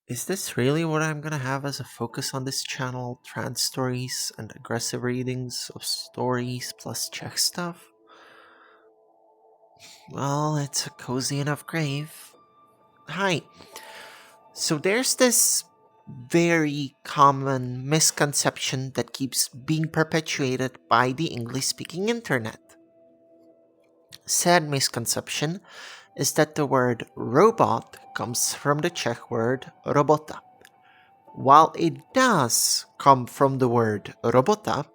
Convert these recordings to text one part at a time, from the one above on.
Is this really what I'm gonna have as a focus on this channel? Trans stories and aggressive readings of stories plus Czech stuff? Well, it's a cozy enough grave. Hi. So there's this very common misconception that keeps being perpetuated by the English-speaking internet. Said misconception is that the word robot comes from the Czech word robota. While it does come from the word robota,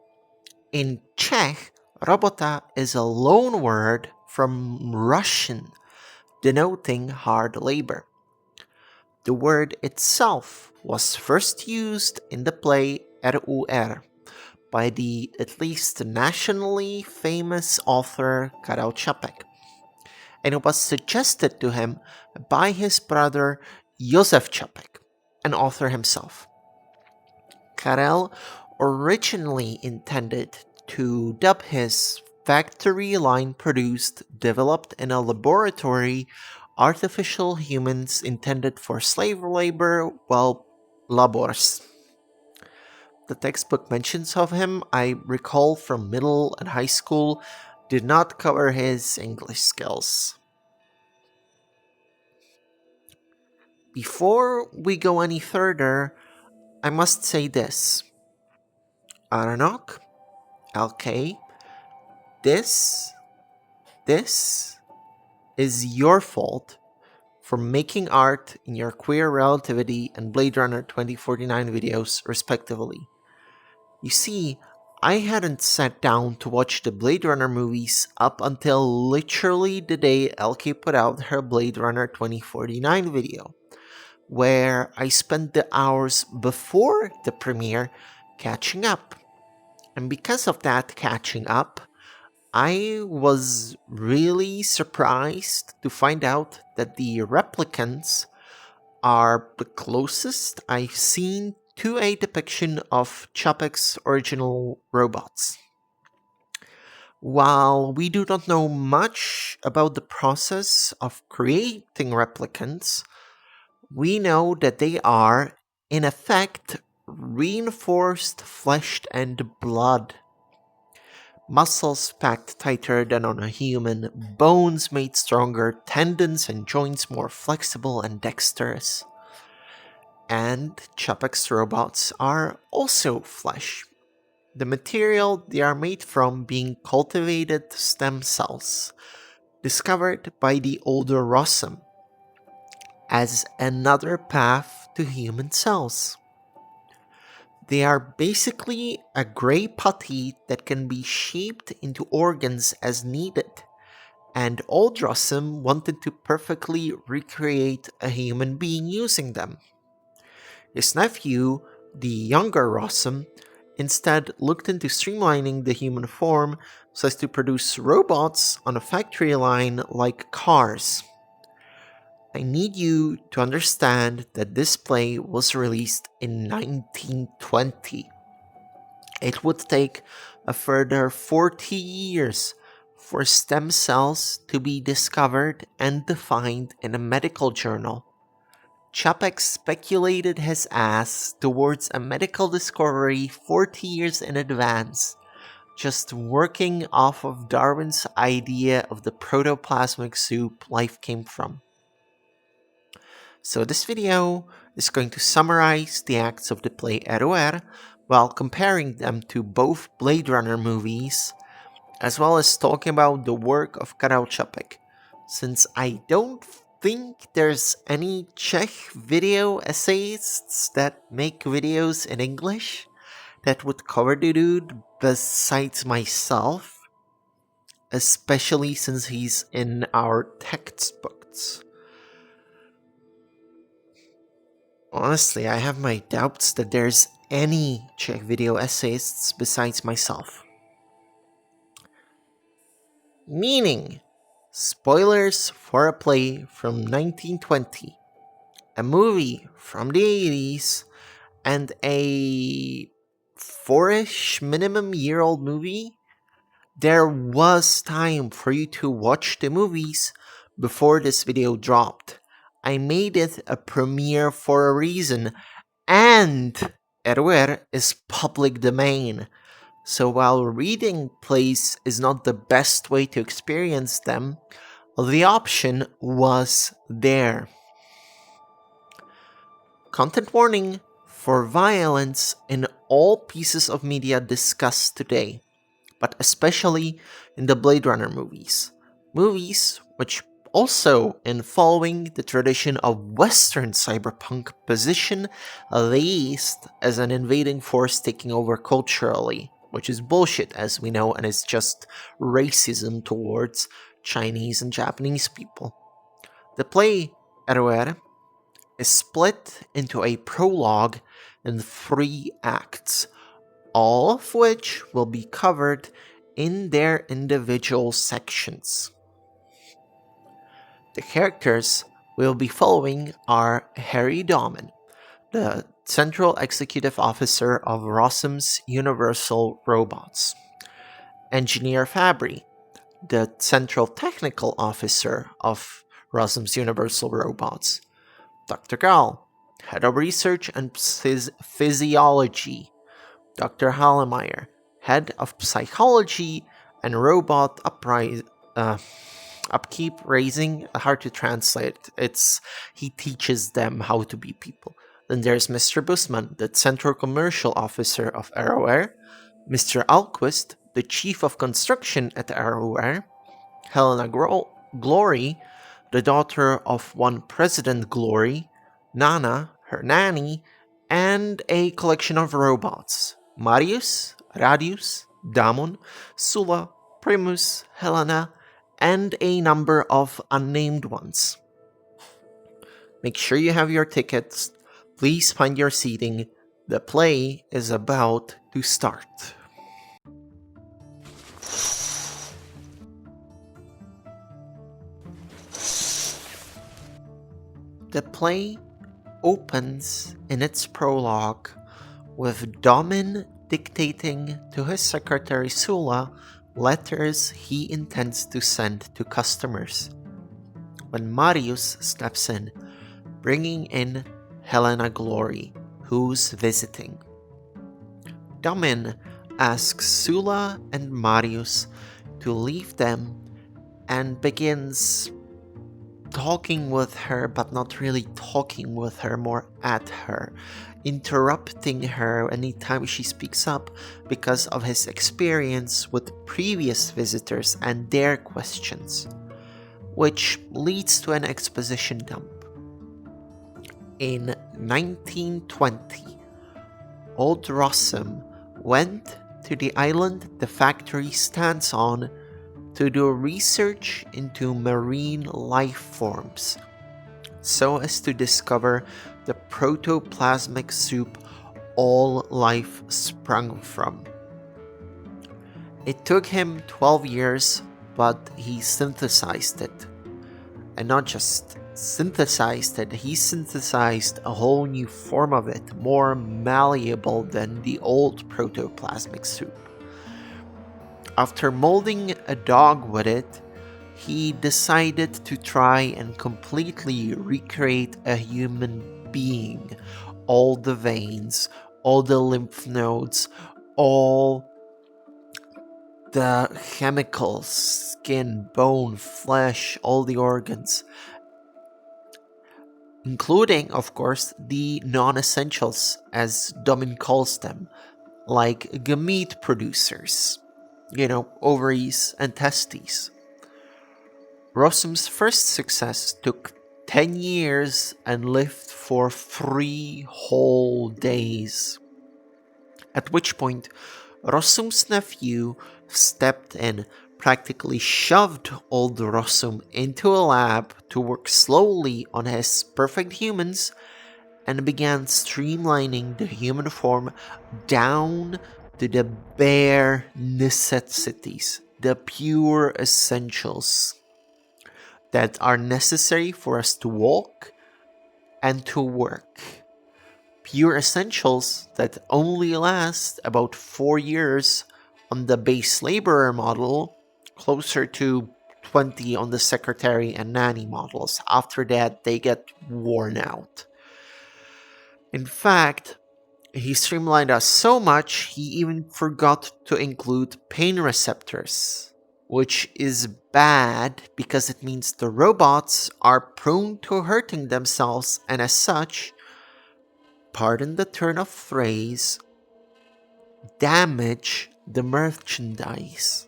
in Czech, robota is a loan word from Russian denoting hard labor. The word itself was first used in the play R.U.R. by the at least nationally famous author Karel Čapek, and it was suggested to him by his brother Josef Čapek, an author himself. Karel originally intended to dub his factory line produced, developed in a laboratory, artificial humans intended for slave labor, well, labors. The textbook mentions of him, I recall from middle and high school, did not cover his English skills. Before we go any further, I must say this. Aranock, LK, this is your fault for making art in your Queer Relativity and Blade Runner 2049 videos, respectively. You see, I hadn't sat down to watch the Blade Runner movies up until literally the day LK put out her Blade Runner 2049 video, where I spent the hours before the premiere catching up. And because of that catching up, I was really surprised to find out that the replicants are the closest I've seen to a depiction of Čapek's original robots. While we do not know much about the process of creating replicants, we know that they are, in effect, reinforced flesh and blood. Muscles packed tighter than on a human, bones made stronger, tendons and joints more flexible and dexterous. And Čapek's robots are also flesh. The material they are made from being cultivated stem cells, discovered by the older Rossum, as another path to human cells. They are basically a grey putty that can be shaped into organs as needed, and old Rossum wanted to perfectly recreate a human being using them. His nephew, the younger Rossum, instead looked into streamlining the human form so as to produce robots on a factory line like cars. I need you to understand that this play was released in 1920. It would take a further 40 years for stem cells to be discovered and defined in a medical journal. Čapek speculated his ass towards a medical discovery 40 years in advance, just working off of Darwin's idea of the protoplasmic soup life came from. So this video is going to summarize the acts of the play R.U.R. while comparing them to both Blade Runner movies, as well as talking about the work of Karel Čapek, since I don't think there's any Czech video essayists that make videos in English that would cover the dude besides myself, especially since he's in our textbooks. Honestly, I have my doubts that there's any Czech video essayists besides myself. Meaning, spoilers for a play from 1920, a movie from the 80s, and a 4-ish minimum year-old movie. There was time for you to watch the movies before this video dropped. I made it a premiere for a reason, and R.U.R is public domain. So while reading plays is not the best way to experience them, the option was there. Content warning for violence in all pieces of media discussed today, but especially in the Blade Runner movies. Movies which also, in following the tradition of Western cyberpunk, position the East as an invading force taking over culturally, which is bullshit as we know, and is just racism towards Chinese and Japanese people. The play R.U.R is split into a prologue and 3 acts, all of which will be covered in their individual sections. The characters we'll be following are Harry Domin, the Central Executive Officer of Rossum's Universal Robots, Engineer Fabry, the Central Technical Officer of Rossum's Universal Robots, Dr. Karel, Head of Research and Physiology, Dr. Hallemeyer, Head of Psychology and Robot Upkeep Raising, hard to translate. He teaches them how to be people. Then there's Mr. Busman, the Central Commercial Officer of R.U.R, Mr. Alquist, the Chief of Construction at R.U.R, Helena Glory, the daughter of one President Glory, Nana, her nanny, and a collection of robots: Marius, Radius, Damon, Sula, Primus, Helena, and a number of unnamed ones. Make sure you have your tickets. Please find your seating. The play is about to start. The play opens in its prologue with Domin dictating to his secretary Sula letters he intends to send to customers, when Marius steps in, bringing in Helena Glory, who's visiting. Domin asks Sula and Marius to leave them and begins talking with her, but not really talking with her, more at her, interrupting her anytime she speaks up because of his experience with previous visitors and their questions, which leads to an exposition dump. In 1920, old Rossum went to the island the factory stands on to do research into marine life forms, so as to discover the protoplasmic soup all life sprung from. It took him 12 years, but he synthesized it. And not just synthesized it, he synthesized a whole new form of it, more malleable than the old protoplasmic soup. After molding a dog with it, he decided to try and completely recreate a human being. All the veins, all the lymph nodes, all the chemicals, skin, bone, flesh, all the organs. Including, of course, the non-essentials, as Domin calls them, like gamete producers. Ovaries and testes. Rossum's first success took 10 years and lived for 3 whole days. At which point, Rossum's nephew stepped in, practically shoved old Rossum into a lab to work slowly on his perfect humans, and began streamlining the human form down to the bare necessities, the pure essentials that are necessary for us to walk and to work. Pure essentials that only last about 4 years on the base laborer model, closer to 20 on the secretary and nanny models. After that, they get worn out. In fact, he streamlined us so much, he even forgot to include pain receptors, which is bad because it means the robots are prone to hurting themselves and as such, pardon the turn of phrase, damage the merchandise.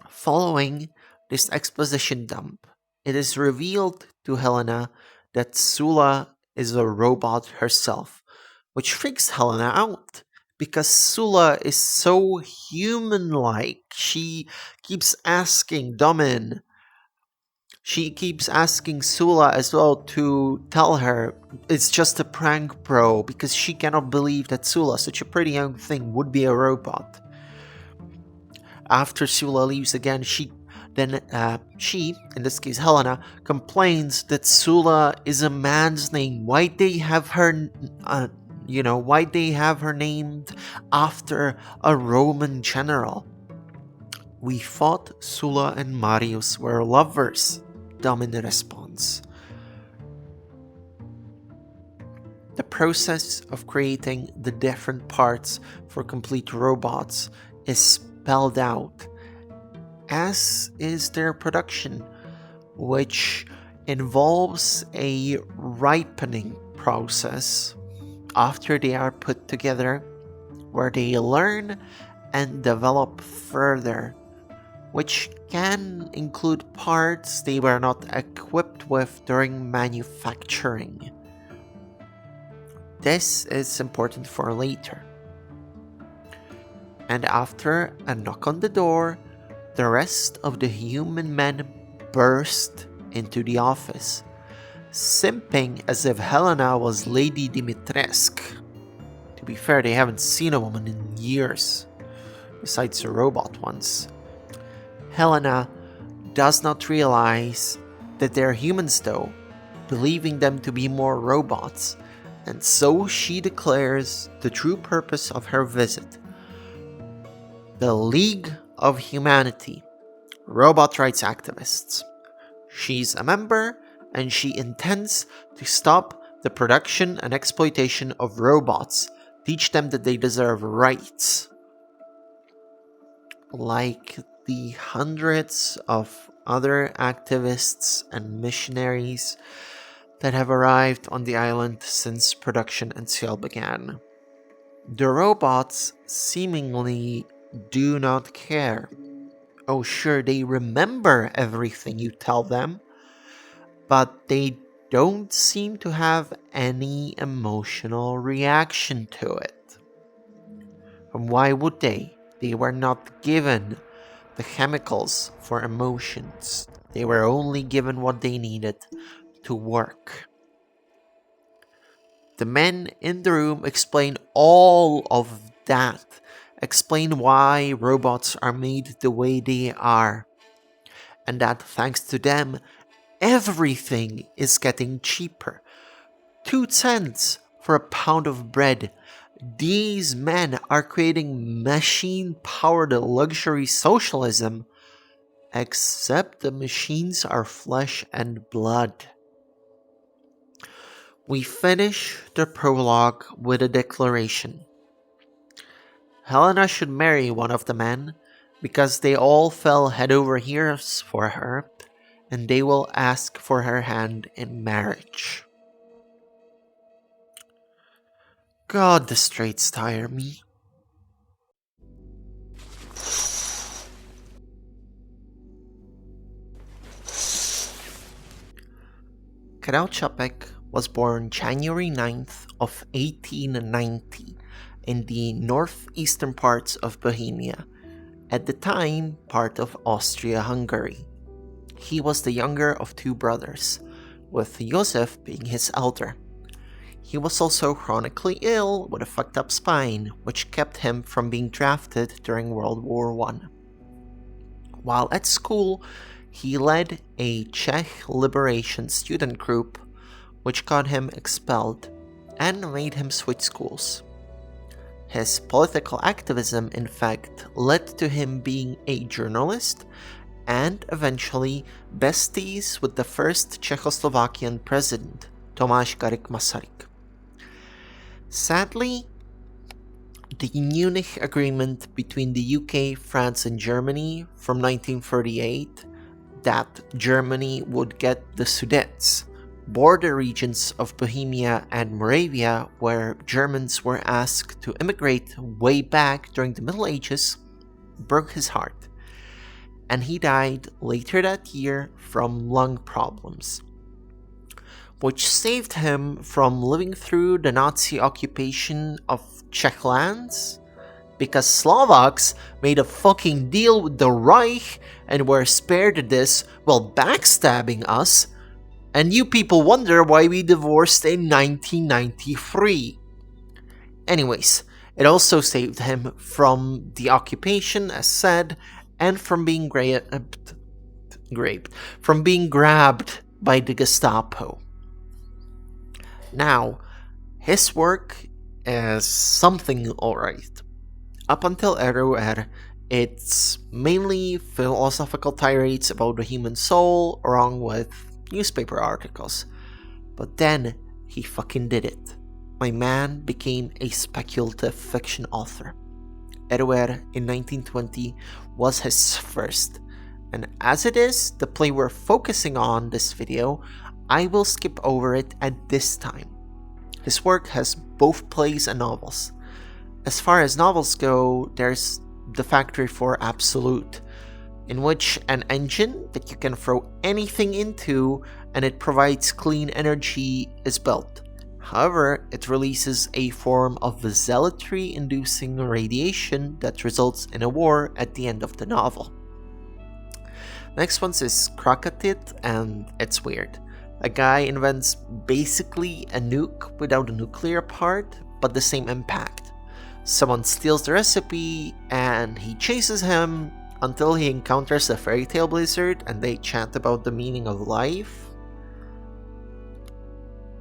Following this exposition dump, it is revealed to Helena that Sula is a robot herself, which freaks Helena out because Sula is so human-like. She keeps asking Sula as well to tell her it's just a prank, bro, because she cannot believe that Sula, such a pretty young thing, would be a robot. After Sula leaves again, she, in this case Helena, complains that Sula is a man's name. Why'd they have her named after a Roman general? We thought Sula and Marius were lovers, dumb in the response. The process of creating the different parts for complete robots is spelled out, as is their production, which involves a ripening process after they are put together, where they learn and develop further, which can include parts they were not equipped with during manufacturing. This is important for later. And after a knock on the door, the rest of the human men burst into the office, simping as if Helena was Lady Dimitrescu. To be fair, they haven't seen a woman in years, besides the robot ones. Helena does not realize that they're humans though, believing them to be more robots, and so she declares the true purpose of her visit. The League of Humanity, robot rights activists. She's a member, and she intends to stop the production and exploitation of robots, teach them that they deserve rights. Like the hundreds of other activists and missionaries that have arrived on the island since production and sale began. The robots seemingly do not care. Oh sure, they remember everything you tell them, but they don't seem to have any emotional reaction to it. And why would they? They were not given the chemicals for emotions. They were only given what they needed to work. The men in the room explain all of that. Explain why robots are made the way they are. And that thanks to them, everything is getting cheaper. 2 cents for a pound of bread. These men are creating machine-powered luxury socialism, except the machines are flesh and blood. We finish the prologue with a declaration. Helena should marry one of the men, because they all fell head over heels for her, and they will ask for her hand in marriage. God, the Straits tire me. Karel Čapek was born January 9th of 1890 in the northeastern parts of Bohemia, at the time part of Austria-Hungary. He was the younger of 2 brothers, with Josef being his elder. He was also chronically ill with a fucked up spine, which kept him from being drafted during World War I. While at school, he led a Czech liberation student group, which got him expelled and made him switch schools. His political activism, in fact, led to him being a journalist and eventually besties with the first Czechoslovakian president, Tomáš Garrigue-Masaryk. Sadly, the Munich Agreement between the UK, France, and Germany from 1938, that Germany would get the Sudets, border regions of Bohemia and Moravia, where Germans were asked to immigrate way back during the Middle Ages, broke his heart, and he died later that year from lung problems, which saved him from living through the Nazi occupation of Czech lands, because Slovaks made a fucking deal with the Reich and were spared this while backstabbing us, and you people wonder why we divorced in 1993. Anyways, it also saved him from the occupation, as said, and from being grabbed by the Gestapo. Now, his work is something alright. Up until R.U.R, it's mainly philosophical tirades about the human soul, along with newspaper articles. But then, he fucking did it. My man became a speculative fiction author. R.U.R in 1920 was his first, and as it is the play we're focusing on this video, I will skip over it at this time. His work has both plays and novels. As far as novels go, there's The Factory for Absolute, in which an engine that you can throw anything into and it provides clean energy is built. However, it releases a form of zealotry-inducing radiation that results in a war at the end of the novel. Next one is Krakatit, and it's weird. A guy invents basically a nuke without the nuclear part, but the same impact. Someone steals the recipe, and he chases him until he encounters a fairy tale blizzard and they chat about the meaning of life.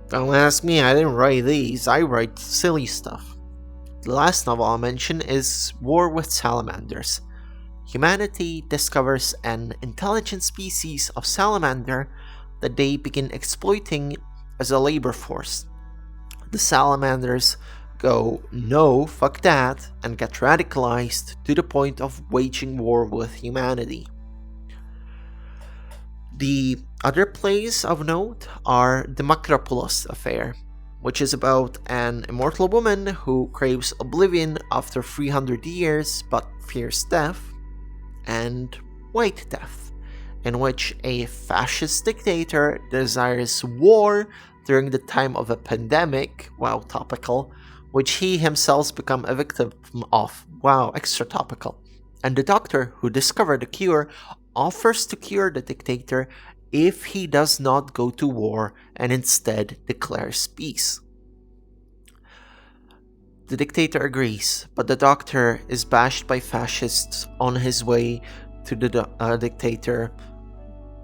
Don't ask me, I didn't write these, I write silly stuff. The last novel I'll mention is War with Salamanders. Humanity discovers an intelligent species of salamander that they begin exploiting as a labor force. The salamanders go, no, fuck that, and get radicalized to the point of waging war with humanity. The other plays of note are the Makropoulos affair, which is about an immortal woman who craves oblivion after 300 years but fears death, and White Death, in which a fascist dictator desires war during the time of a pandemic, wow, topical, which he himself become a victim of, wow, extra topical. And the doctor who discovered the cure offers to cure the dictator if he does not go to war and instead declares peace. The dictator agrees, but the doctor is bashed by fascists on his way to the dictator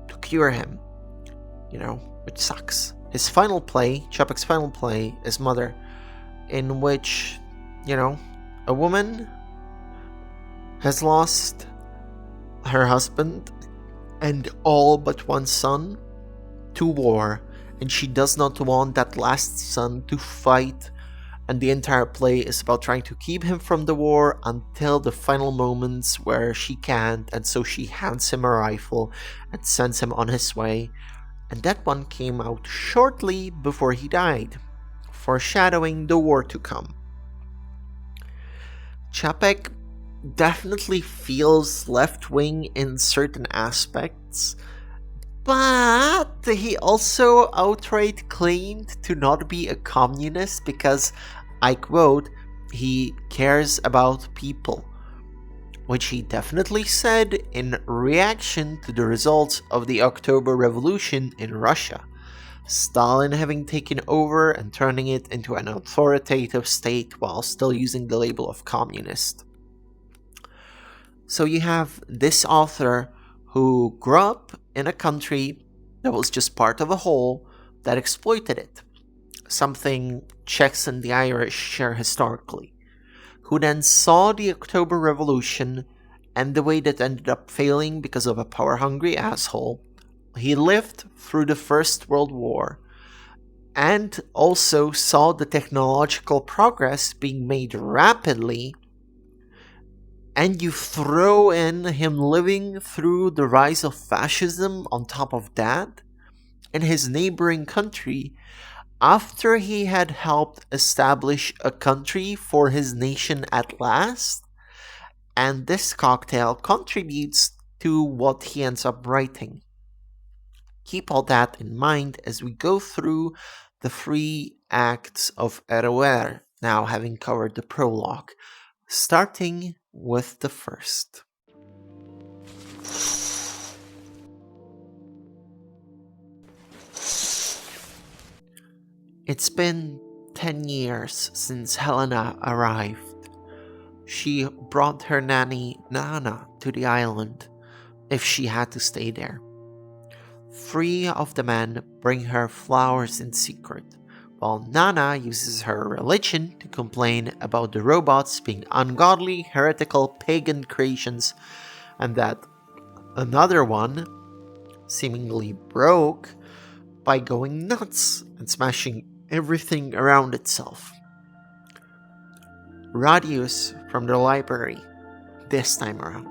to cure him, which sucks. His final play, Čapek's final play, is Mother, in which, a woman has lost her husband and all but one son to war, and she does not want that last son to fight, and the entire play is about trying to keep him from the war until the final moments where she can't, and so she hands him a rifle and sends him on his way, and that one came out shortly before he died, foreshadowing the war to come. Čapek definitely feels left-wing in certain aspects, but he also outright claimed to not be a communist because, I quote, he cares about people, which he definitely said in reaction to the results of the October Revolution in Russia, Stalin having taken over and turning it into an authoritative state while still using the label of communist. So you have this author who grew up in a country that was just part of a whole that exploited it, something Czechs and the Irish share historically. who then saw the October Revolution and the way that ended up failing because of a power-hungry asshole. He lived through the First World War and also saw the technological progress being made rapidly, and you throw in him living through the rise of fascism on top of that in his neighboring country after he had helped establish a country for his nation at last, and this cocktail contributes to what he ends up writing. Keep all that in mind as we go through the 3 acts of R.U.R, now having covered the prologue, starting with the first. It's been 10 years since Helena arrived. She brought her nanny Nana to the island if she had to stay there. 3 of the men bring her flowers in secret, while Nana uses her religion to complain about the robots being ungodly, heretical, pagan creations, and that another one seemingly broke by going nuts and smashing everything around itself. Radius from the library, this time around.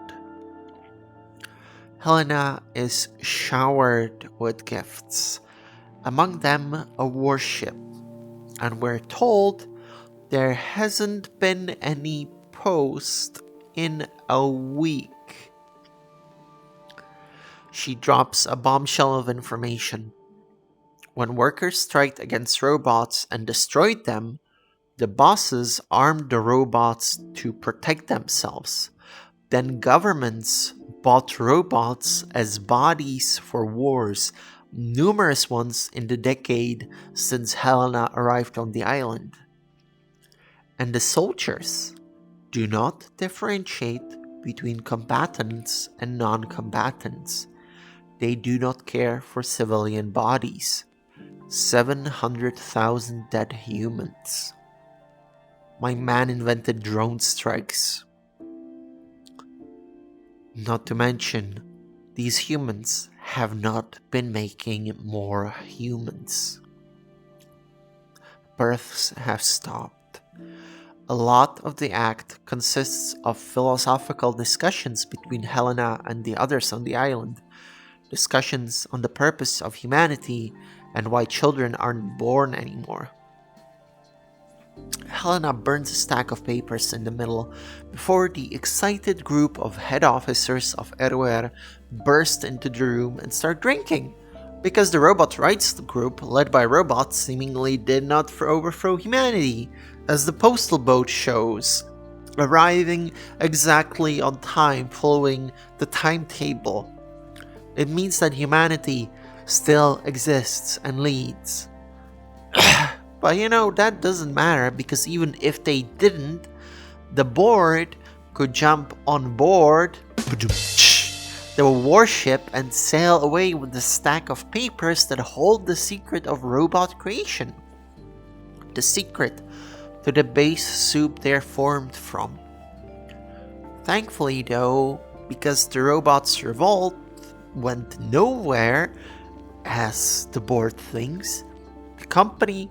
Helena is showered with gifts, among them a warship, and we're told there hasn't been any post in a week. She drops a bombshell of information. When workers striked against robots and destroyed them, the bosses armed the robots to protect themselves. Then governments bought robots as bodies for wars, numerous ones in the decade since Helena arrived on the island. And the soldiers do not differentiate between combatants and non-combatants. They do not care for civilian bodies. 700,000 dead humans. My man invented drone strikes. Not to mention, these humans have not been making more humans. Births have stopped. A lot of the act consists of philosophical discussions between Helena and the others on the island. Discussions on the purpose of humanity and why children aren't born anymore. Helena burns a stack of papers in the middle before the excited group of head officers of R.U.R burst into the room and start drinking, because the robot rights group, led by robots, seemingly did not overthrow humanity, as the postal boat shows, arriving exactly on time following the timetable. It means that humanity still exists and leads. But that doesn't matter, because even if they didn't, the board could jump on board the warship and sail away with the stack of papers that hold the secret of robot creation. The secret to the base soup they're formed from. Thankfully though, because the robots' revolt went nowhere, as the board thinks, the company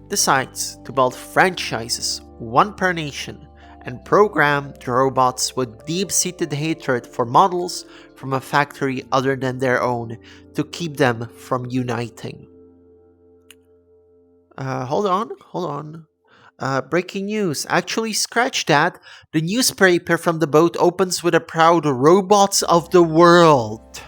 decides to build franchises, one per nation, and program the robots with deep-seated hatred for models from a factory other than their own to keep them from uniting. Hold on. Breaking news. Actually, scratch that. The newspaper from the boat opens with a proud "Robots of the World,"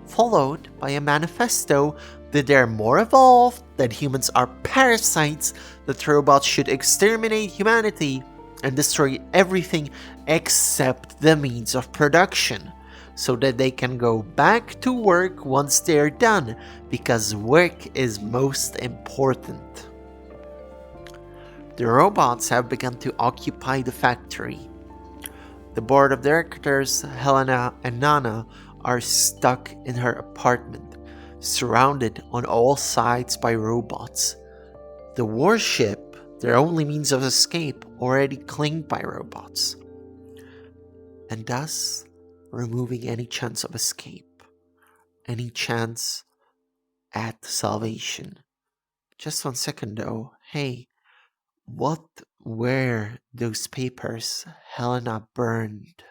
followed by a manifesto that they're more evolved, that humans are parasites, that robots should exterminate humanity and destroy everything except the means of production, so that they can go back to work once they're done, because work is most important. The robots have begun to occupy the factory. The board of directors, Helena and Nana, are stuck in her apartment, surrounded on all sides by robots. The warship their only means of escape already claimed by robots, and thus removing any chance of escape, any chance at salvation. Just 1 second though, hey, what were those papers Helena burned?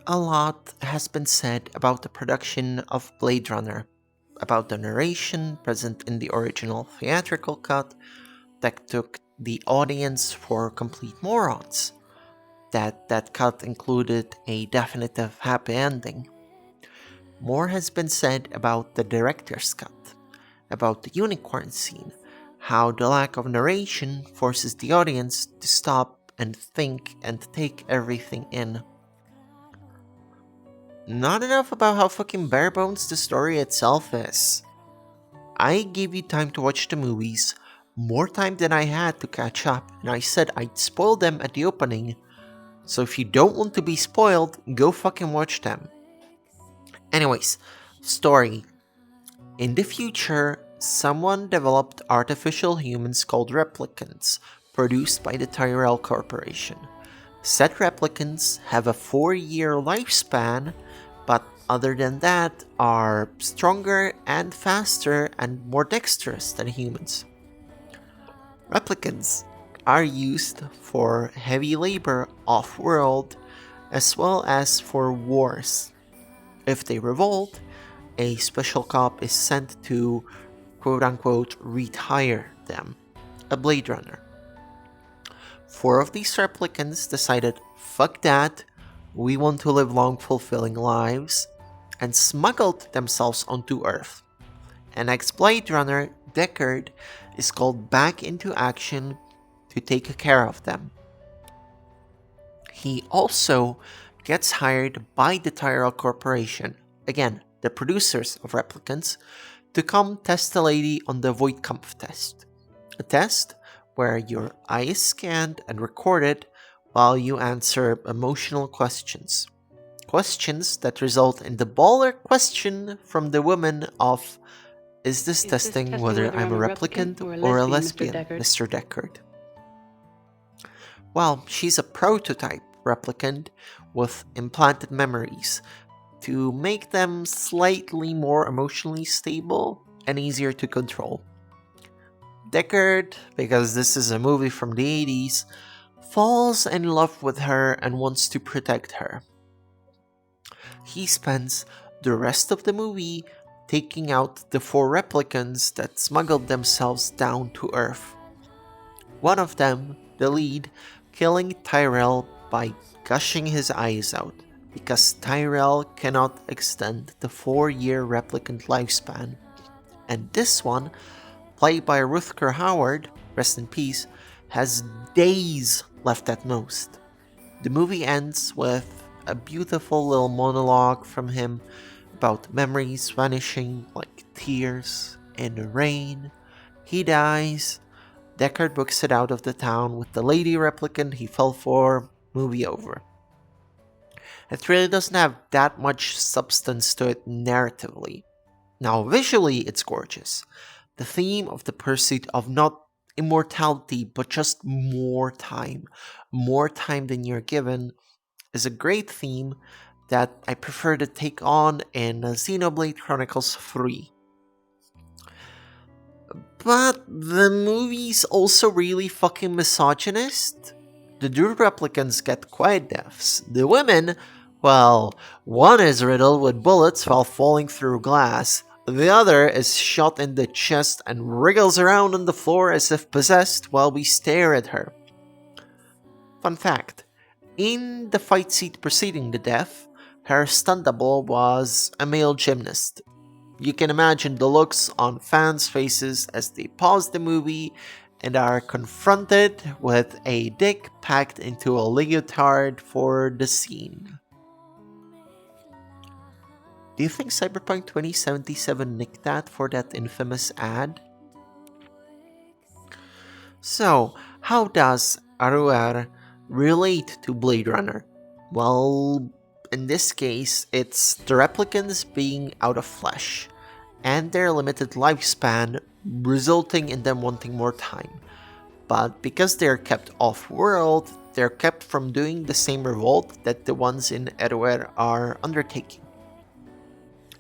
A lot has been said about the production of Blade Runner, about the narration present in the original theatrical cut that took the audience for complete morons, that cut included a definitive happy ending. More has been said about the director's cut, about the unicorn scene, how the lack of narration forces the audience to stop and think and take everything in. Not enough about how fucking bare bones the story itself is. I gave you time to watch the movies, more time than I had to catch up, and I said I'd spoil them at the opening, so if you don't want to be spoiled, go fucking watch them. Anyways, story. In the future, someone developed artificial humans called replicants, produced by the Tyrell Corporation. Said replicants have a 4-year lifespan, but other than that are stronger and faster and more dexterous than humans. Replicants are used for heavy labor off-world as well as for wars. If they revolt, a special cop is sent to quote-unquote retire them, a Blade Runner. 4 of these replicants decided, fuck that, we want to live long fulfilling lives, and smuggled themselves onto Earth. An ex-Blade Runner, Deckard, is called back into action to take care of them. He also gets hired by the Tyrell Corporation, again, the producers of replicants, to come test a lady on the Voigtkampf test. A test where your eye is scanned and recorded while you answer emotional questions. Questions that result in the baller question from the woman of, is this testing whether I'm a replicant or a lesbian, Mr. Deckard? Well, she's a prototype replicant with implanted memories to make them slightly more emotionally stable and easier to control. Deckard, because this is a movie from the 80s, falls in love with her and wants to protect her. He spends the rest of the movie taking out the 4 replicants that smuggled themselves down to Earth. One of them, the lead, killing Tyrell by gushing his eyes out, because Tyrell cannot extend the 4-year replicant lifespan. And this one, played by Rutger Hauer, rest in peace, has days left at most. The movie ends with a beautiful little monologue from him about memories vanishing like tears in the rain. He dies. Deckard books it out of the town with the lady replicant he fell for. Movie over. It really doesn't have that much substance to it narratively. Now, visually, it's gorgeous. The theme of the pursuit of not immortality, but just more time than you're given, is a great theme that I prefer to take on in Xenoblade Chronicles 3. But the movie's also really fucking misogynist. The dude replicants get quiet deaths. The women, well, one is riddled with bullets while falling through glass. The other is shot in the chest and wriggles around on the floor as if possessed while we stare at her. Fun fact, in the fight scene preceding the death, her stunt double was a male gymnast. You can imagine the looks on fans' faces as they pause the movie and are confronted with a dick packed into a leotard for the scene. Do you think Cyberpunk 2077 nicked that for that infamous ad? So, how does R.U.R relate to Blade Runner? Well, In this case, it's the replicants being out of flesh, and their limited lifespan resulting in them wanting more time. But because they're kept off-world, they're kept from doing the same revolt that the ones in R.U.R are undertaking.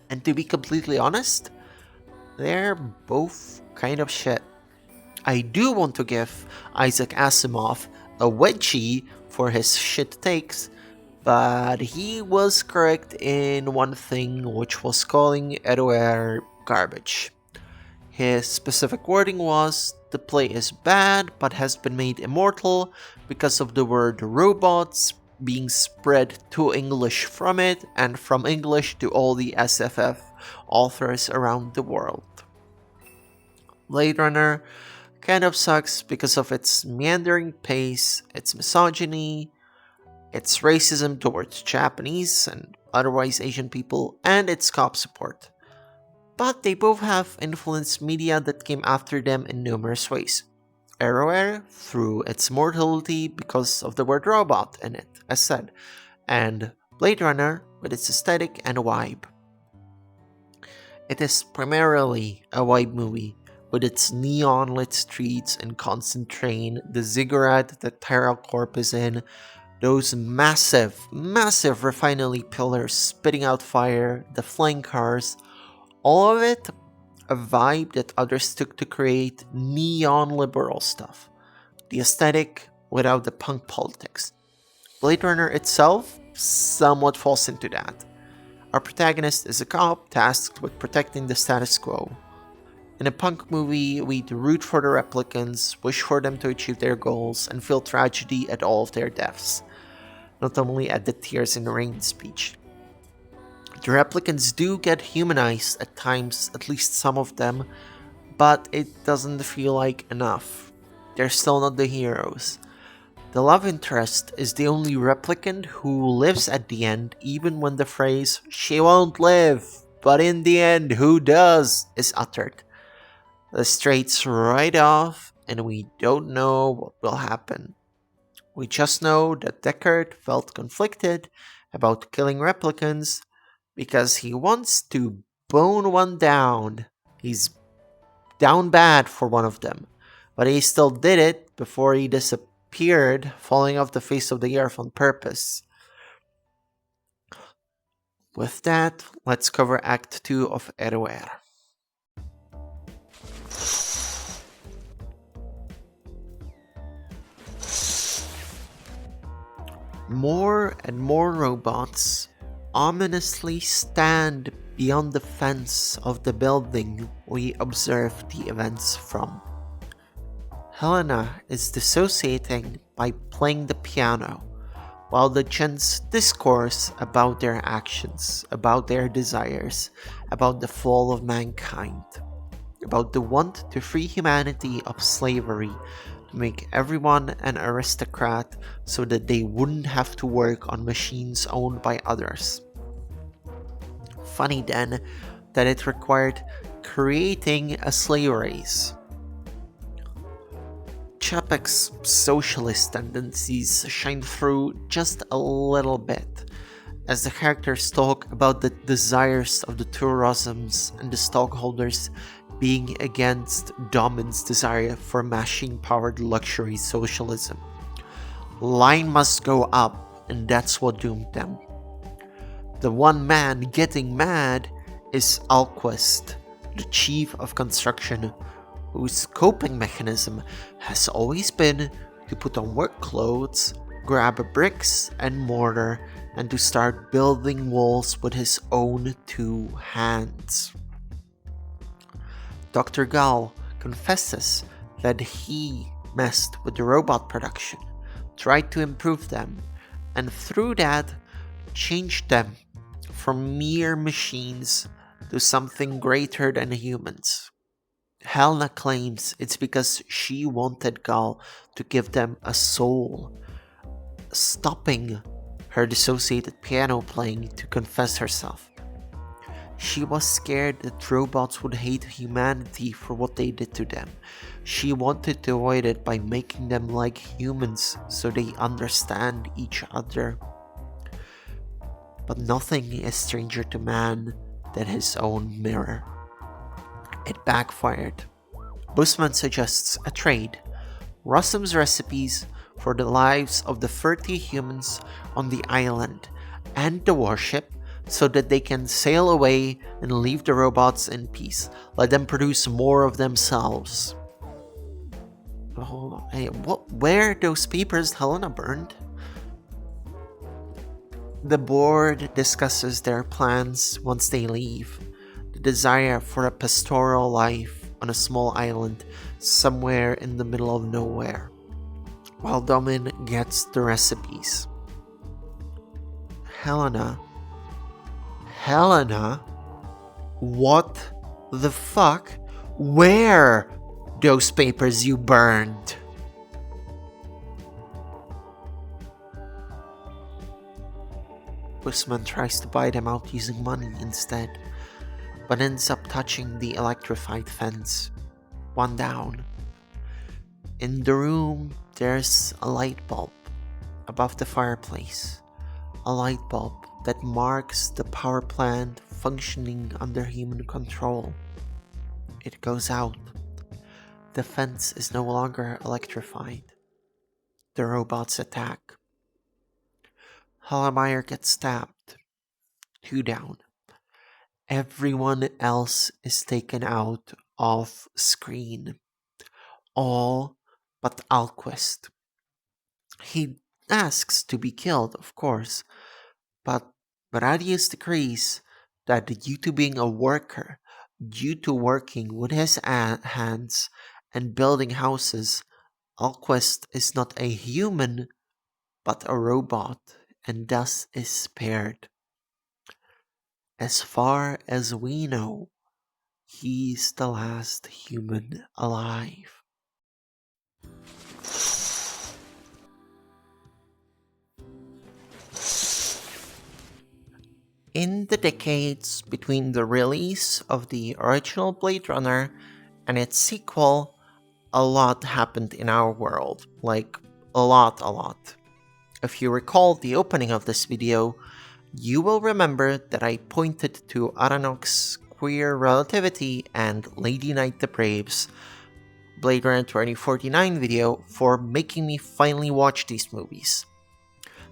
And to be completely honest, they're both kind of shit. I do want to give Isaac Asimov a wedgie for his shit takes, but he was correct in one thing, which was calling R.U.R garbage. His specific wording was, the play is bad but has been made immortal because of the word robots being spread to English from it and from English to all the SFF authors around the world. Blade Runner kind of sucks because of its meandering pace, its misogyny, its racism towards Japanese and otherwise Asian people, and its cop support. But they both have influenced media that came after them in numerous ways. R.U.R through its mortality because of the word robot in it, as said, and Blade Runner with its aesthetic and vibe. It is primarily a vibe movie, with its neon-lit streets and constant train, the ziggurat that Tyrell Corp is in, those massive refinery pillars spitting out fire, the flying cars, all of it a vibe that others took to create neon liberal stuff. The aesthetic without the punk politics. Blade Runner itself somewhat falls into that. Our protagonist is a cop tasked with protecting the status quo. In a punk movie, we'd root for the replicants, wish for them to achieve their goals, and feel tragedy at all of their deaths. Not only at the Tears in the Rain speech. The replicants do get humanized at times, at least some of them, but it doesn't feel like enough. They're still not the heroes. The love interest is the only replicant who lives at the end, even when the phrase, "she won't live, but in the end, who does?" is uttered. The straight's right off, and we don't know what will happen. We just know that Deckard felt conflicted about killing replicants because he wants to bone one down. He's down bad for one of them, but he still did it before he disappeared, falling off the face of the earth on purpose. With that, let's cover Act 2 of R.U.R. More and more robots ominously stand beyond the fence of the building we observe the events from. Helena is dissociating by playing the piano, while the gents discourse about their actions, about their desires, about the fall of mankind, about the want to free humanity of slavery, to make everyone an aristocrat so that they wouldn't have to work on machines owned by others. Funny then that it required creating a slave race. Čapek's socialist tendencies shine through just a little bit, as the characters talk about the desires of the two Rossums and the stockholders being against Domin's desire for machine-powered luxury socialism. Line must go up, and that's what doomed them. The one man getting mad is Alquist, the chief of construction, whose coping mechanism has always been to put on work clothes, grab bricks and mortar, and to start building walls with his own two hands. Dr. Gall confesses that he messed with the robot production, tried to improve them, and through that changed them from mere machines to something greater than humans. Helena claims it's because she wanted Gall to give them a soul, stopping her dissociated piano playing to confess herself. She was scared that robots would hate humanity for what they did to them. She wanted to avoid it by making them like humans so they understand each other. but nothing is stranger to man than his own mirror. It backfired. Busman suggests a trade: Rossum's recipes for the lives of the 30 humans on the island and the warship so that they can sail away and leave the robots in peace. Let them produce more of themselves. Oh, hey, where are those papers Helena burned? The board discusses their plans once they leave. The desire for a pastoral life on a small island somewhere in the middle of nowhere, while Domin gets the recipes. Helena, what the fuck? Where those papers you burned? Busman tries to buy them out using money instead, but ends up touching the electrified fence. One down. In the room, there's a light bulb above the fireplace. A light bulb that marks the power plant functioning under human control. It goes out. The fence is no longer electrified. The robots attack. Hallemeyer gets stabbed. 2 down. Everyone else is taken out of screen. All but Alquist. He asks to be killed, of course, but Radius decrees that due to being a worker, due to working with his hands and building houses, Alquist is not a human, but a robot, and thus is spared. As far as we know, he's the last human alive. In the decades between the release of the original Blade Runner and its sequel, a lot happened in our world. Like, a lot. If you recall the opening of this video, you will remember that I pointed to Aranock's Queer Relativity and Lady Night the Brave's Blade Runner 2049 video for making me finally watch these movies.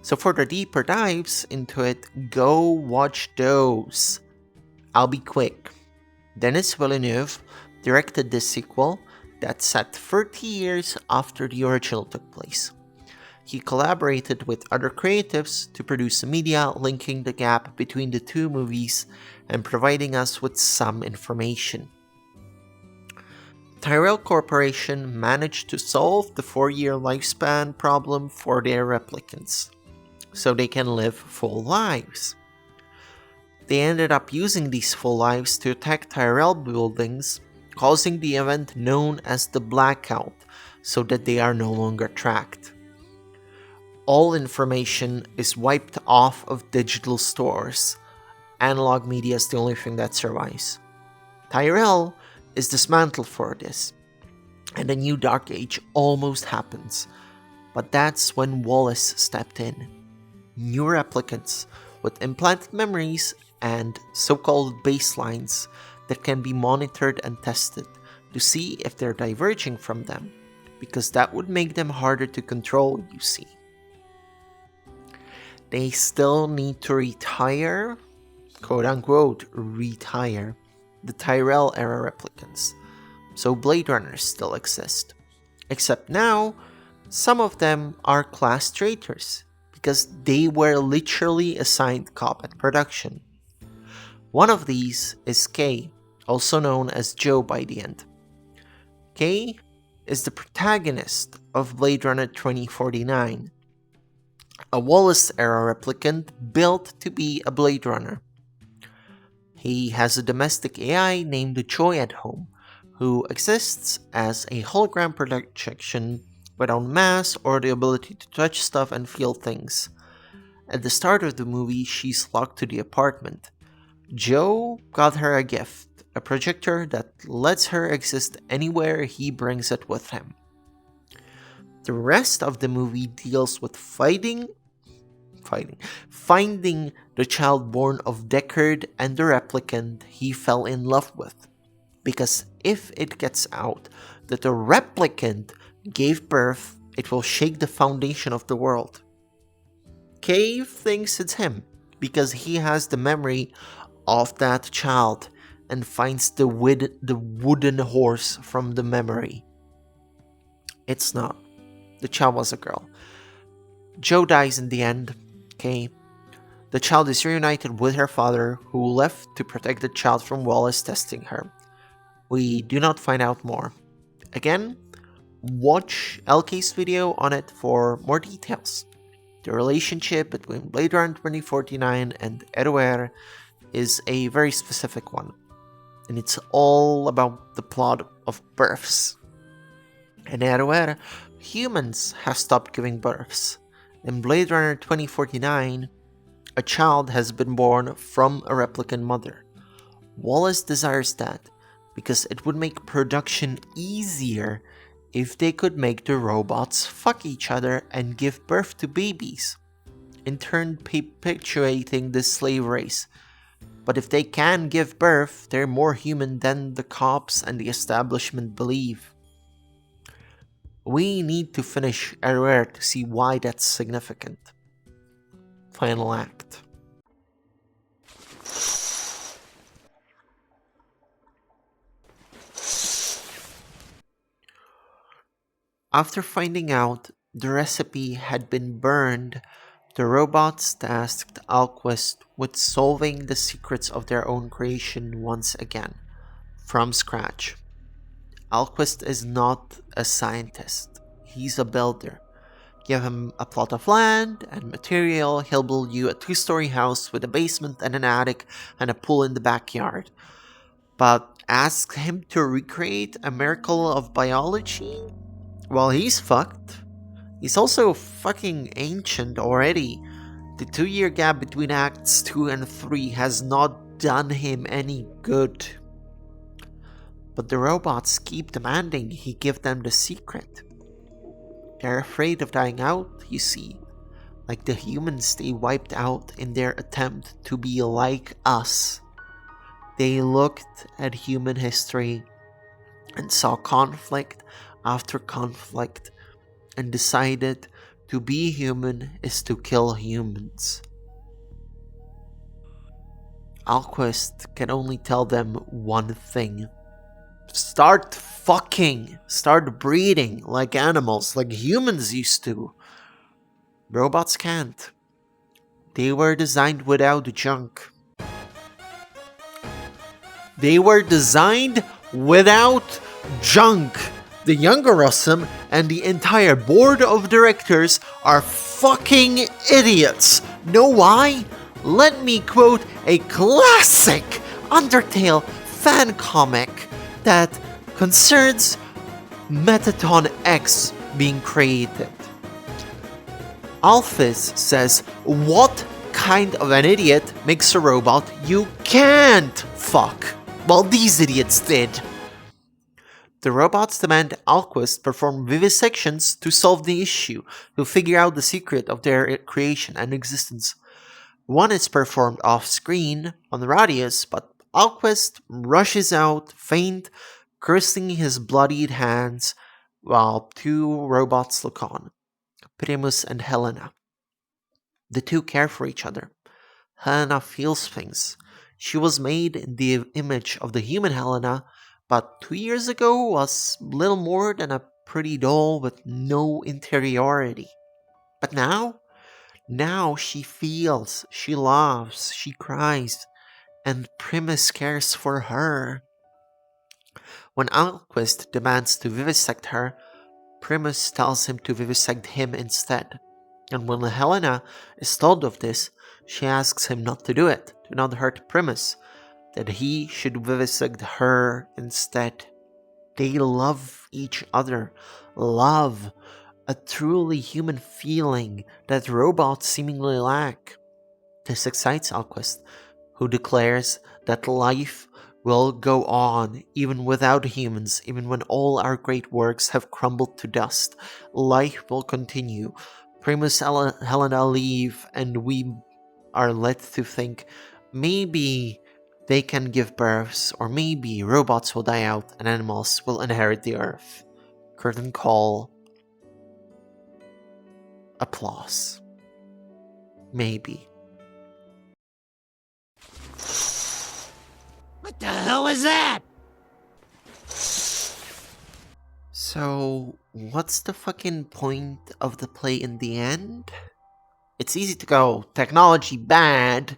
So for the deeper dives into it, go watch those. I'll be quick. Denis Villeneuve directed this sequel that's set 30 years after the original took place. He collaborated with other creatives to produce media linking the gap between the two movies and providing us with some information. Tyrell Corporation managed to solve the 4-year lifespan problem for their replicants, so they can live full lives. They ended up using these full lives to attack Tyrell buildings, causing the event known as the Blackout, so that they are no longer tracked. All information is wiped off of digital stores. Analog media is the only thing that survives. Tyrell is dismantled for this, and a new Dark Age almost happens. But that's when Wallace stepped in. New replicants with implanted memories and so-called baselines that can be monitored and tested to see if they're diverging from them, because that would make them harder to control, you see. They still need to retire, quote-unquote, retire, the Tyrell-era replicants, so Blade Runners still exist. Except now, some of them are class traitors, because they were literally assigned combat production. One of these is Kay, also known as Joe by the end. Kay is the protagonist of Blade Runner 2049, a Wallace-era replicant built to be a Blade Runner. He has a domestic AI named Joy at home, who exists as a hologram projection without mass or the ability to touch stuff and feel things. At the start of the movie, she's locked to the apartment. Joe got her a gift, a projector that lets her exist anywhere he brings it with him. The rest of the movie deals with fighting finding the child born of Deckard and the replicant he fell in love with. Because if it gets out that the replicant gave birth, it will shake the foundation of the world. Cave thinks it's him because he has the memory of that child and finds the wooden horse from the memory. It's not. The child was a girl. Jo dies in the end. Okay. The child is reunited with her father, who left to protect the child from Wallace testing her. We do not find out more. Again, watch LK's video on it for more details. The relationship between Blade Runner 2049 and R.U.R is a very specific one, and it's all about the plot of births. In R.U.R, humans have stopped giving births. In Blade Runner 2049, a child has been born from a replicant mother. Wallace desires that because it would make production easier if they could make the robots fuck each other and give birth to babies, in turn perpetuating the slave race. But if they can give birth, they're more human than the cops and the establishment believe. We need to finish R.U.R to see why that's significant. Final act. After finding out the recipe had been burned, the robots tasked Alquist with solving the secrets of their own creation once again, from scratch. Alquist is not a scientist, he's a builder. Give him a plot of land and material, he'll build you a 2-story house with a basement and an attic and a pool in the backyard. But ask him to recreate a miracle of biology? Well, he's fucked. He's also fucking ancient already. The 2-year gap between acts 2 and 3 has not done him any good. But the robots keep demanding he give them the secret. They're afraid of dying out, you see. Like the humans they wiped out in their attempt to be like us. They looked at human history and saw conflict after conflict and decided to be human is to kill humans. Alquist can only tell them one thing. Start fucking! Start breeding like animals, like humans used to. Robots can't. They were designed without junk. They were designed without junk. The younger Rossum and the entire board of directors are fucking idiots. Know why? Let me quote a classic Undertale fan comic that concerns Metaton X being created. Alphys says, what kind of an idiot makes a robot you can't fuck? Well, these idiots did. The robots demand Alquist perform vivisections to solve the issue, to figure out the secret of their creation and existence. One is performed off-screen on the Radius, but Alquist rushes out, faint, cursing his bloodied hands, while 2 robots look on, Primus and Helena. The 2 care for each other. Helena feels things. She was made in the image of the human Helena, but 2 years ago was little more than a pretty doll with no interiority. But now she feels, she loves, she cries, and Primus cares for her. When Alquist demands to vivisect her, Primus tells him to vivisect him instead. And when Helena is told of this, she asks him not to do it, to not hurt Primus, that he should vivisect her instead. They love each other. Love, a truly human feeling that robots seemingly lack. This excites Alquist, who declares that life will go on even without humans, even when all our great works have crumbled to dust. Life will continue. Primus Helena leave, and we are led to think maybe they can give birth, or maybe robots will die out and animals will inherit the earth. Curtain call. Applause. Maybe. What the hell was that? So, what's the fucking point of the play in the end? It's easy to go, technology bad,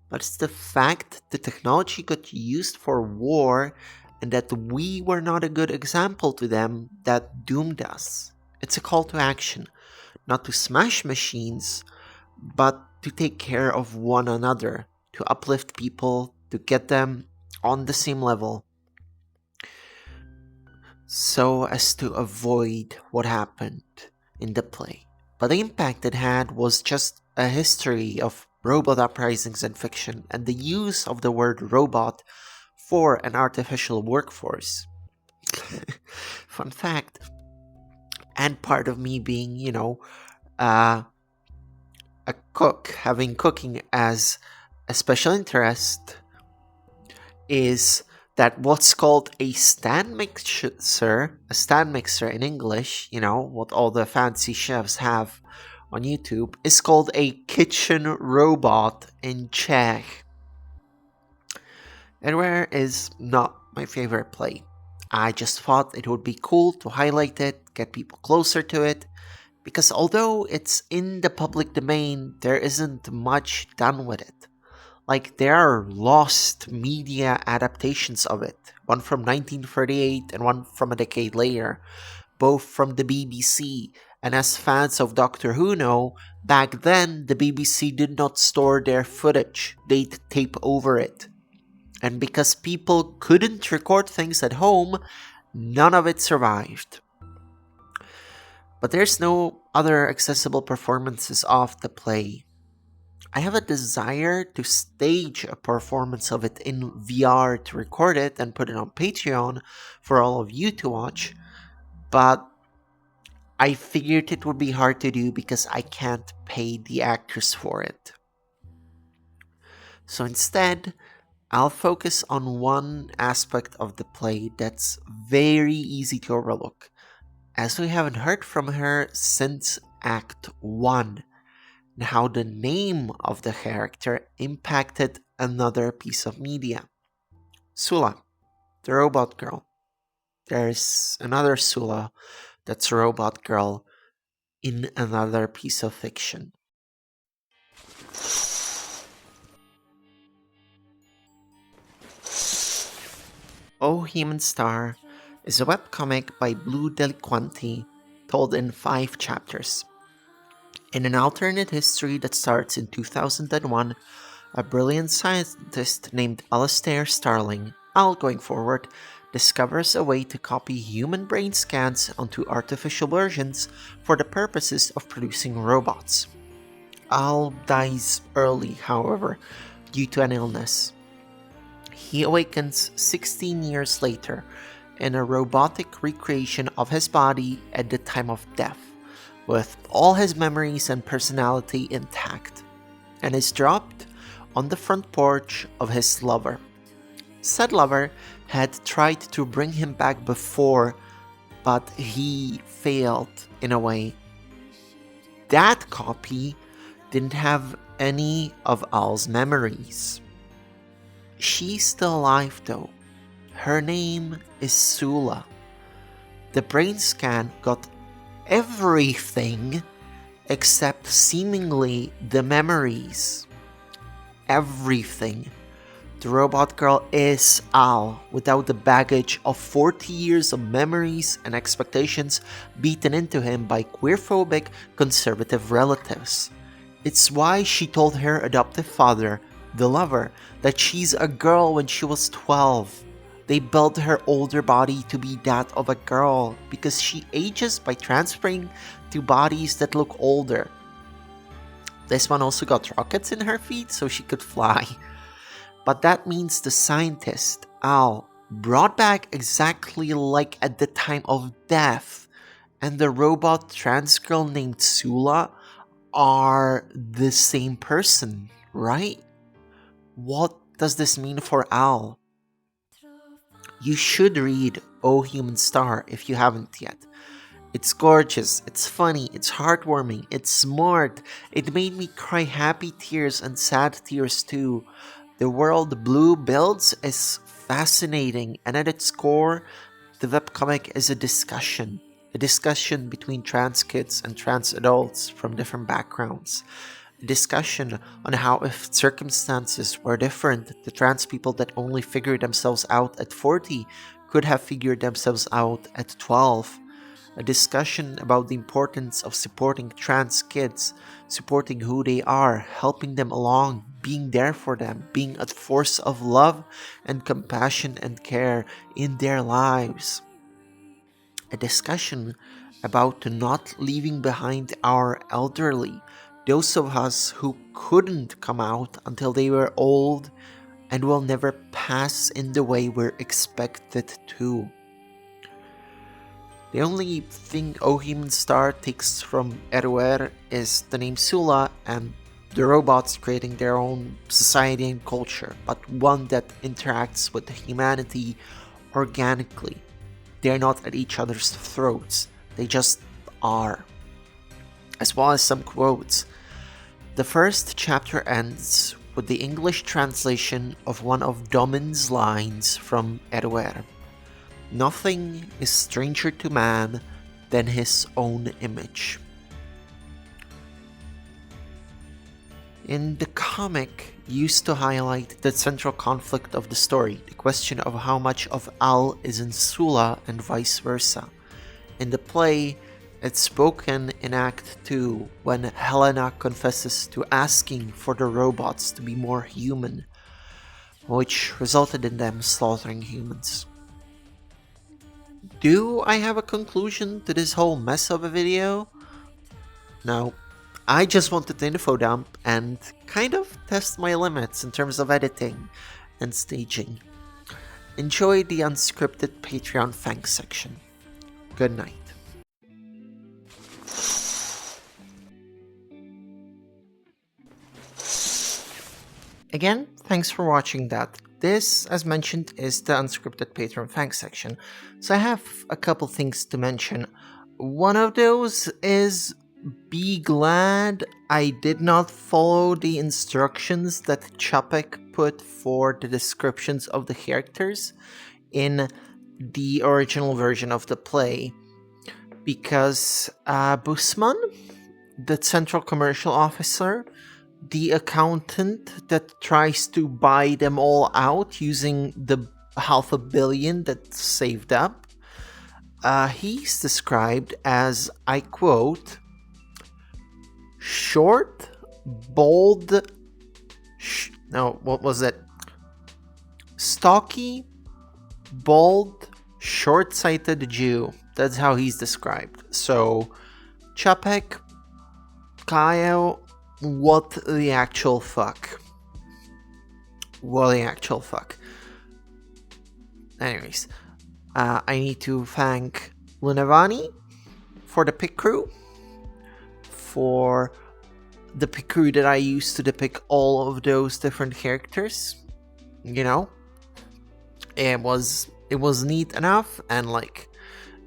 but it's the fact the technology got used for war and that we were not a good example to them that doomed us. It's a call to action, not to smash machines, but to take care of one another, to uplift people, to get them on the same level, so as to avoid what happened in the play. But the impact it had was just a history of robot uprisings in fiction and the use of the word robot for an artificial workforce. Fun fact. And part of me being, a cook, having cooking as a special interest, is that what's called a stand mixer in English, what all the fancy chefs have on YouTube, is called a kitchen robot in Czech. NieR is not my favorite play. I just thought it would be cool to highlight it, get people closer to it, because although it's in the public domain, there isn't much done with it. Like, there are lost media adaptations of it, one from 1938 and one from a decade later, both from the BBC. And as fans of Doctor Who know, back then the BBC did not store their footage, they'd tape over it. And because people couldn't record things at home, none of it survived. But there's no other accessible performances of the play. I have a desire to stage a performance of it in VR, to record it and put it on Patreon for all of you to watch, but I figured it would be hard to do because I can't pay the actors for it. So instead, I'll focus on one aspect of the play that's very easy to overlook, as we haven't heard from her since Act 1. And how the name of the character impacted another piece of media. Sula, the robot girl. There's another Sula that's a robot girl in another piece of fiction. Oh Human Star is a webcomic by Blue Delinquenti told in 5 chapters. In an alternate history that starts in 2001, a brilliant scientist named Alastair Starling, Al going forward, discovers a way to copy human brain scans onto artificial versions for the purposes of producing robots. Al dies early, however, due to an illness. He awakens 16 years later in a robotic recreation of his body at the time of death, with all his memories and personality intact, and is dropped on the front porch of his lover. Said lover had tried to bring him back before, but he failed in a way. That copy didn't have any of Al's memories. She's still alive though. Her name is Sula. The brain scan got everything except seemingly the memories. Everything. The robot girl is Al, without the baggage of 40 years of memories and expectations beaten into him by queerphobic conservative relatives. It's why she told her adoptive father, the lover, that she's a girl when she was 12. They built her older body to be that of a girl because she ages by transferring to bodies that look older. This one also got rockets in her feet so she could fly. But that means the scientist, Al, brought back exactly like at the time of death, and the robot trans girl named Sula are the same person, right? What does this mean for Al? You should read O Human Star if you haven't yet. It's gorgeous, it's funny, it's heartwarming, it's smart. It made me cry happy tears and sad tears too. The world Blue builds is fascinating, and at its core, the webcomic is a discussion between trans kids and trans adults from different backgrounds. A discussion on how, if circumstances were different, the trans people that only figured themselves out at 40 could have figured themselves out at 12. A discussion about the importance of supporting trans kids, supporting who they are, helping them along, being there for them, being a force of love and compassion and care in their lives. A discussion about not leaving behind our elderly, those of us who couldn't come out until they were old and will never pass in the way we're expected to. The only thing O Human Star takes from R.U.R is the name Sula and the robots creating their own society and culture, but one that interacts with humanity organically. They're not at each other's throats, they just are. As well as some quotes. The first chapter ends with the English translation of one of Domin's lines from R.U.R. Nothing is stranger to man than his own image. In the comic, used to highlight the central conflict of the story, the question of how much of Al is in Sula and vice versa. In the play, it's spoken in Act 2 when Helena confesses to asking for the robots to be more human, which resulted in them slaughtering humans. Do I have a conclusion to this whole mess of a video? No. I just wanted to info dump and kind of test my limits in terms of editing and staging. Enjoy the unscripted Patreon thanks section. Good night. Again, thanks for watching that. This, as mentioned, is the unscripted Patreon thanks section. So I have a couple things to mention. One of those is be glad I did not follow the instructions that Čapek put for the descriptions of the characters in the original version of the play. Because Busman, the central commercial officer, the accountant that tries to buy them all out using the $500 million that's saved up, he's described as, I quote, short, bold, stocky, bold, short-sighted Jew. That's how he's described. So, Čapek, Kyle, what the actual fuck? What the actual fuck? Anyways, I need to thank Lunavani for the Picrew, for the Picrew that I used to depict all of those different characters. You know, it was neat enough, and like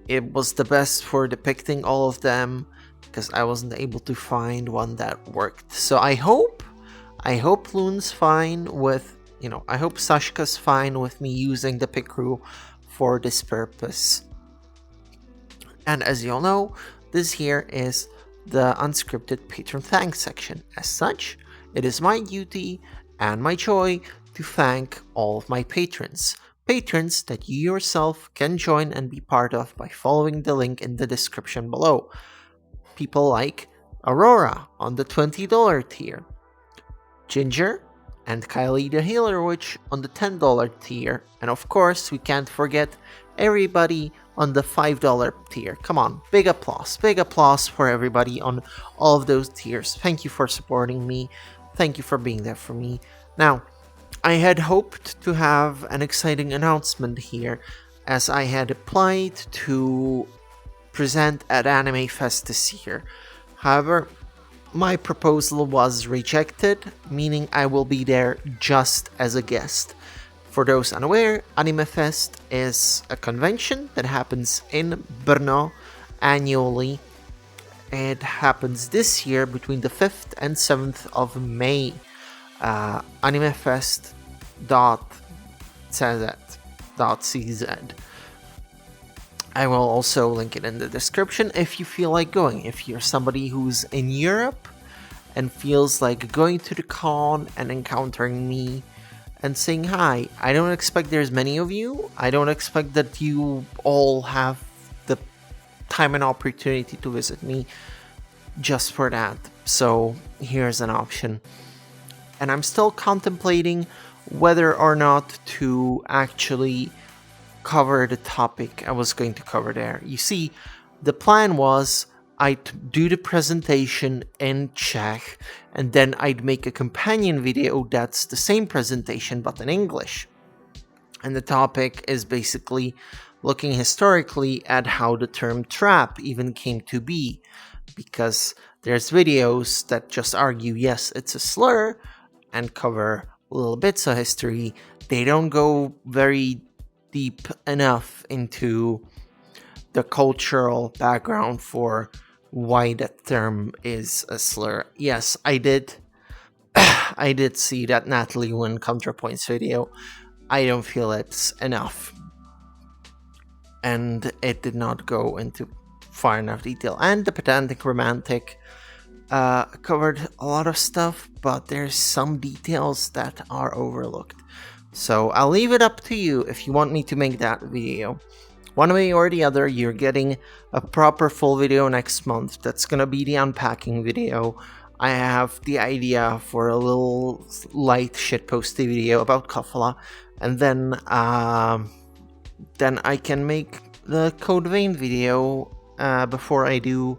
it was the best for depicting all of them, because I wasn't able to find one that worked. So I hope Loon's fine with, I hope Sashka's fine with me using the Picrew for this purpose. And as you all know, this here is the unscripted patron thanks section. As such, it is my duty and my joy to thank all of my patrons. Patrons that you yourself can join and be part of by following the link in the description below. People like Aurora on the $20 tier, Ginger and Kylie the Healer Witch on the $10 tier, and of course we can't forget everybody on the $5 tier. Come on, big applause for everybody on all of those tiers. Thank you for supporting me, thank you for being there for me. Now, I had hoped to have an exciting announcement here, as I had applied to present at Animefest this year. However, my proposal was rejected, meaning I will be there just as a guest. For those unaware, Animefest is a convention that happens in Brno annually. It happens this year between the 5th and 7th of May. Animefest.cz. I will also link it in the description if you feel like going. If you're somebody who's in Europe and feels like going to the con and encountering me and saying hi. I don't expect there's many of you. I don't expect that you all have the time and opportunity to visit me just for that. So here's an option. And I'm still contemplating whether or not to actually cover the topic I was going to cover there. You see, the plan was I'd do the presentation in Czech, and then I'd make a companion video that's the same presentation but in English. And the topic is basically looking historically at how the term trap even came to be, because there's videos that just argue, yes, it's a slur, and cover little bits of history. They don't go very deep enough into the cultural background for why that term is a slur. Yes, I did see that Natalie Wynn ContraPoints video. I don't feel it's enough. And it did not go into far enough detail. And the Pedantic Romantic covered a lot of stuff, but there's some details that are overlooked. So I'll leave it up to you if you want me to make that video. One way or the other, you're getting a proper full video next month. That's gonna be the unpacking video. I have the idea for a little light shitposty video about Kafala, and then I can make the Code Vein video before I do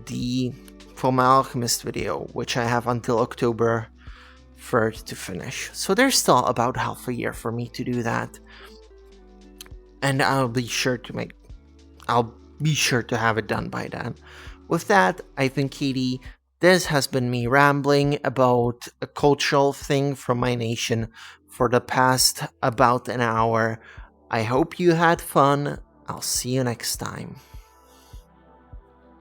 the Fullmetal Alchemist video, which I have until October 3rd to finish. So there's still about half a year for me to do that. And I'll be sure to have it done by then. With that, I think, Katie, this has been me rambling about a cultural thing from my nation for the past about an hour. I hope you had fun. I'll see you next time.